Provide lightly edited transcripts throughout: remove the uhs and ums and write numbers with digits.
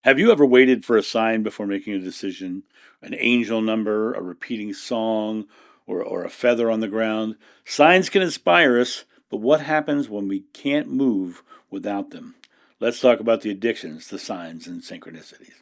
Have you ever waited for a sign before making a decision? An angel number, a repeating song, or a feather on the ground? Signs can inspire us, but what happens when we can't move without them? Let's talk about the addictions to signs and synchronicities.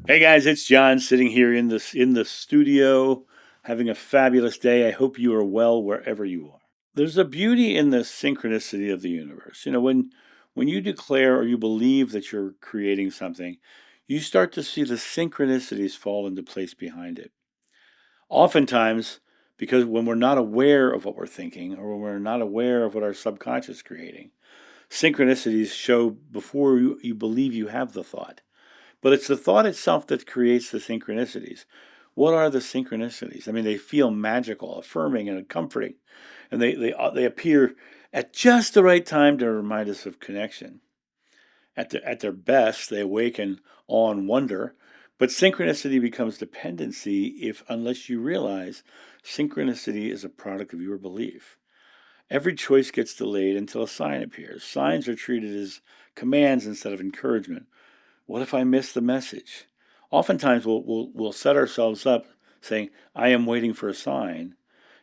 Hey guys, it's John sitting here in the studio having a fabulous day. I hope you are well wherever you are. There's a beauty in the synchronicity of the universe. When you declare or you believe that you're creating something, you start to see the synchronicities fall into place behind it. Oftentimes, because when we're not aware of what we're thinking or when we're not aware of what our subconscious is creating, synchronicities show before you believe you have the thought. But it's the thought itself that creates the synchronicities. What are the synchronicities? I mean, they feel magical, affirming, and comforting, and they appear at just the right time to remind us of connection. At their best, they awaken awe and wonder, but synchronicity becomes dependency if unless you realize synchronicity is a product of your belief. Every choice gets delayed until a sign appears. Signs are treated as commands instead of encouragement. What if I miss the message? Oftentimes, we'll set ourselves up saying, I am waiting for a sign,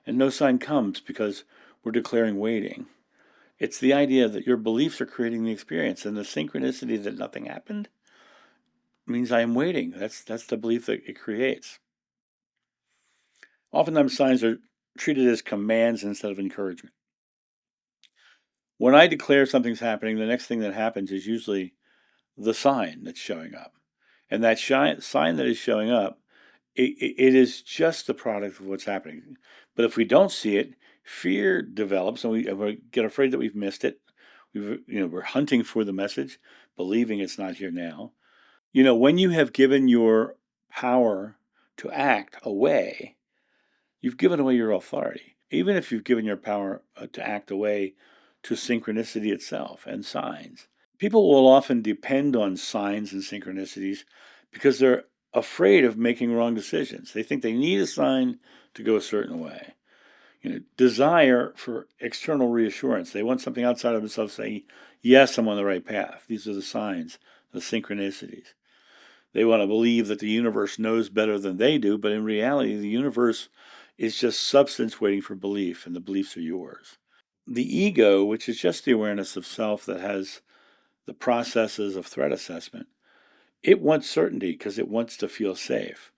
and no sign comes because we're declaring waiting. It's the idea that your beliefs are creating the experience, and the synchronicity that nothing happened means I am waiting. That's the belief that it creates. Oftentimes, signs are treated as commands instead of encouragement. When I declare something's happening, the next thing that happens is usually the sign that's showing up. And that sign that is showing up, it is just the product of what's happening. But if we don't see it, fear develops, and we get afraid that we've missed it. We're hunting for the message, believing it's not here now. When you have given your power to act away, you've given away your authority. Even if you've given your power to act away to synchronicity itself and signs. People will often depend on signs and synchronicities because they're afraid of making wrong decisions. They think they need a sign to go a certain way. Desire for external reassurance. They want something outside of themselves saying, yes, I'm on the right path. These are the signs, the synchronicities. They want to believe that the universe knows better than they do, but in reality, the universe is just substance waiting for belief, and the beliefs are yours. The ego, which is just the awareness of self that has the processes of threat assessment, it wants certainty because it wants to feel safe.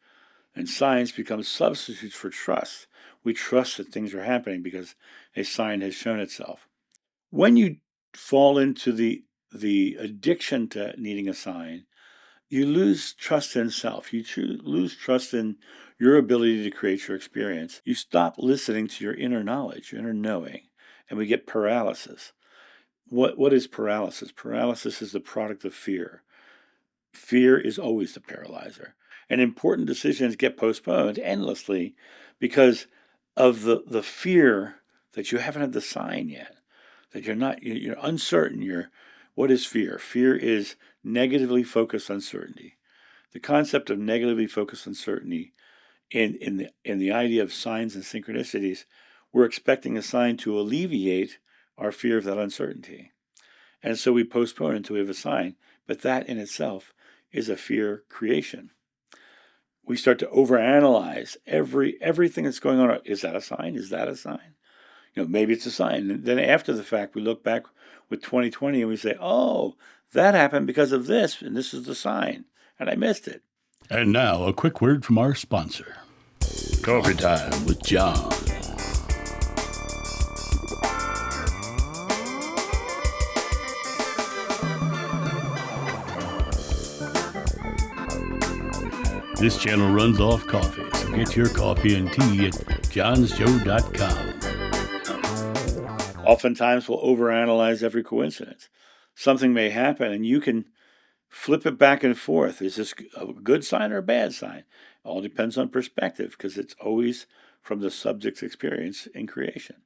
And signs become substitutes for trust. We trust that things are happening because a sign has shown itself. When you fall into the addiction to needing a sign, you lose trust in self. You lose trust in your ability to create your experience. You stop listening to your inner knowledge, your inner knowing, and we get paralysis. What is paralysis? Paralysis is the product of fear. Fear is always the paralyzer. And important decisions get postponed endlessly because of the fear that you haven't had the sign yet, that you're uncertain. What is fear? Fear is negatively focused uncertainty. The concept of negatively focused uncertainty in the idea of signs and synchronicities, we're expecting a sign to alleviate our fear of that uncertainty. And so we postpone until we have a sign, but that in itself is a fear creation. We start to overanalyze everything that's going on. Is that a sign? Is that a sign? Maybe it's a sign. And then after the fact, we look back with 2020 and we say, oh, that happened because of this, and this is the sign, and I missed it. And now, a quick word from our sponsor. Coffee Time with John. This channel runs off coffee, so get your coffee and tea at johnsjoe.com. Oftentimes, we'll overanalyze every coincidence. Something may happen, and you can flip it back and forth. Is this a good sign or a bad sign? It all depends on perspective because it's always from the subject's experience in creation.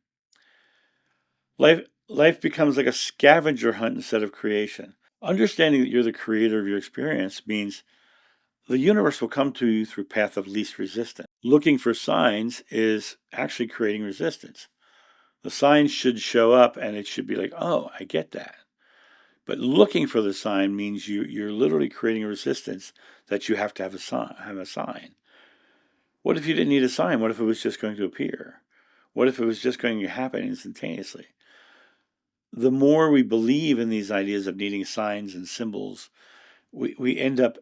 Life becomes like a scavenger hunt instead of creation. Understanding that you're the creator of your experience means the universe will come to you through path of least resistance. Looking for signs is actually creating resistance. The sign should show up and it should be like, oh, I get that. But looking for the sign means you're literally creating a resistance that you have to have a sign. What if you didn't need a sign? What if it was just going to appear? What if it was just going to happen instantaneously? The more we believe in these ideas of needing signs and symbols, we end up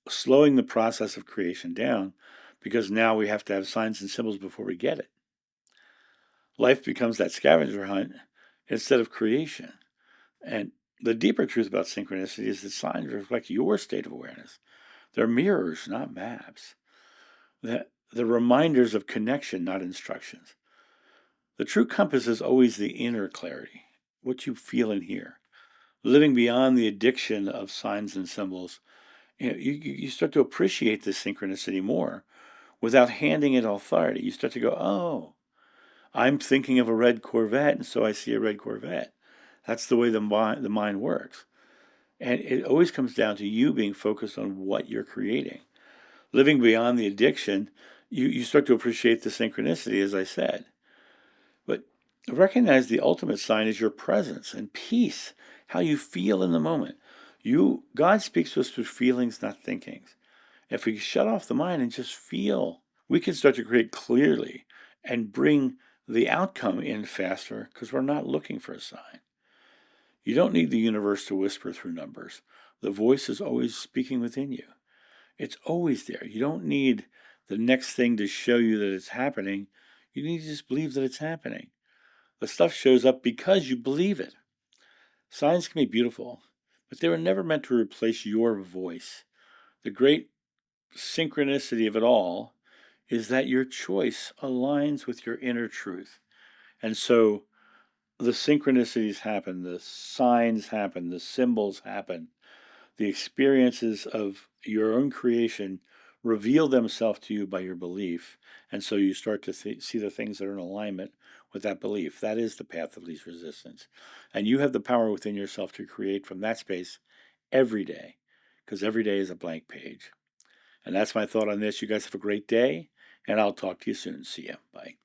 slowing the process of creation down because now we have to have signs and symbols before we get it. Life becomes that scavenger hunt instead of creation. And the deeper truth about synchronicity is that signs reflect your state of awareness. They're mirrors, not maps. They're reminders of connection, not instructions. The true compass is always the inner clarity, what you feel and hear. Living beyond the addiction of signs and symbols, you start to appreciate this synchronicity more without handing it authority. You start to go, oh, I'm thinking of a red Corvette, and so I see a red Corvette. That's the way the mind works. And it always comes down to you being focused on what you're creating. Living beyond the addiction, you start to appreciate the synchronicity, as I said. But recognize the ultimate sign is your presence and peace, how you feel in the moment. God speaks to us through feelings, not thinkings. If we shut off the mind and just feel, we can start to create clearly and bring the outcome in faster because we're not looking for a sign. You don't need the universe to whisper through numbers. The voice is always speaking within you. It's always there. You don't need the next thing to show you that it's happening. You need to just believe that it's happening. The stuff shows up because you believe it. Signs can be beautiful, but they were never meant to replace your voice. The great synchronicity of it all is that your choice aligns with your inner truth. And so the synchronicities happen, the signs happen, the symbols happen, the experiences of your own creation reveal themselves to you by your belief. And so you start to see the things that are in alignment with that belief. That is the path of least resistance. And you have the power within yourself to create from that space every day, because every day is a blank page. And that's my thought on this. You guys have a great day, and I'll talk to you soon. See ya. Bye.